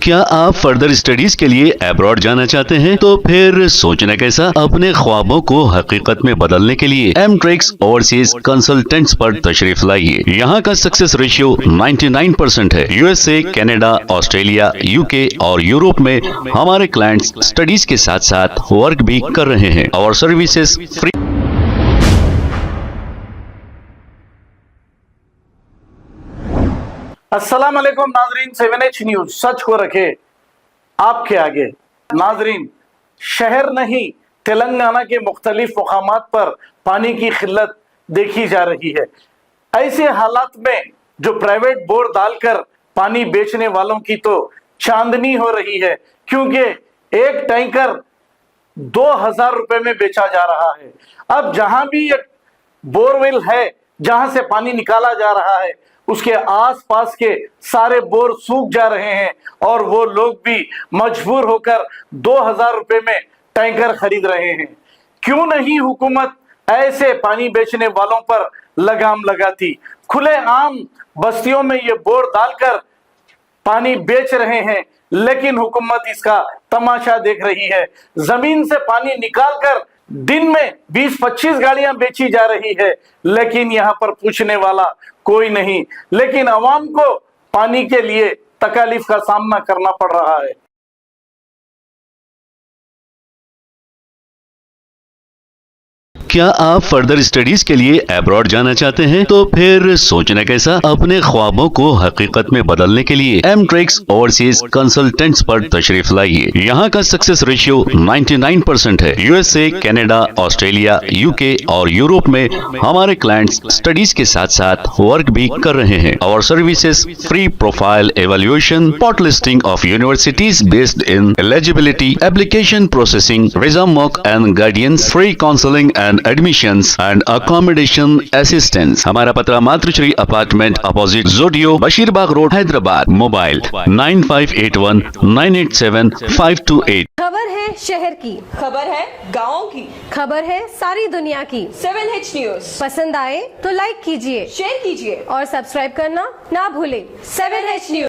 क्या आप further studies के लिए अब्रॉड जाना चाहते हैं? तो फिर सोचना कैसा, अपने ख्वाबों को हकीकत में बदलने के लिए एमट्रिक्स ओवरसीज कंसल्टेंट्स पर तशरीफ लाइए। यहाँ का सक्सेस रेशियो 99% है। यूएसए, कनाडा, ऑस्ट्रेलिया, यूके और यूरोप में हमारे क्लाइंट्स स्टडीज के साथ साथ वर्क भी कर रहे हैं और सर्विसेज फ्री। अस्सलाम वालेकुम नाजरीन, 7H न्यूज सच को रखे आपके आगे। नाजरीन, शहर नहीं तेलंगाना के मुख्तलिफ मुकामात पर पानी की किल्लत देखी जा रही है। ऐसे हालात में जो प्राइवेट बोर डालकर पानी बेचने वालों की तो चांदनी हो रही है, क्योंकि एक टैंकर 2000 रुपए में बेचा जा रहा है। अब जहां भी एक बोरवेल है जहां से पानी निकाला जा रहा है, उसके आसपास के सारे बोर सूख जा रहे हैं और वो लोग भी मजबूर होकर 2000 रुपए में टैंकर खरीद रहे हैं। क्यों नहीं हुकूमत ऐसे पानी बेचने वालों पर लगाम लगाती? खुले आम बस्तियों में ये बोर डालकर पानी बेच रहे हैं, लेकिन हुकूमत इसका तमाशा देख रही है। जमीन से पानी निकालकर दिन में 20-25 गाड़ियां बेची जा रही है, लेकिन यहां पर पूछने वाला कोई नहीं। लेकिन अवाम को पानी के लिए तकालीफ का सामना करना पड़ रहा है। क्या आप फर्दर स्टडीज के लिए अब्रॉड जाना चाहते हैं? तो फिर सोचना कैसा, अपने ख्वाबों को हकीकत में बदलने के लिए एमट्रिक्स ओवरसीज कंसल्टेंट्स पर तशरीफ लाइए। यहाँ का सक्सेस रेशियो 99% है। यूएसए, कनाडा, ऑस्ट्रेलिया, यूके और यूरोप में हमारे क्लाइंट्स स्टडीज के साथ साथ वर्क भी कर रहे हैं और services free profile evaluation, spot listing of universities based in eligibility, application processing, visa mock and guidance, free counselling and admissions and accommodation assistance. हमारा पता मातृश्री अपार्टमेंट अपोजिट जोडियो, बशीरबाग रोड, हैदराबाद। मोबाइल 9581987528। खबर है शहर की, खबर है गाँव की, खबर है सारी दुनिया की। 7H न्यूज पसंद आए तो लाइक कीजिए, शेयर कीजिए और सब्सक्राइब करना ना भूलें। 7H news.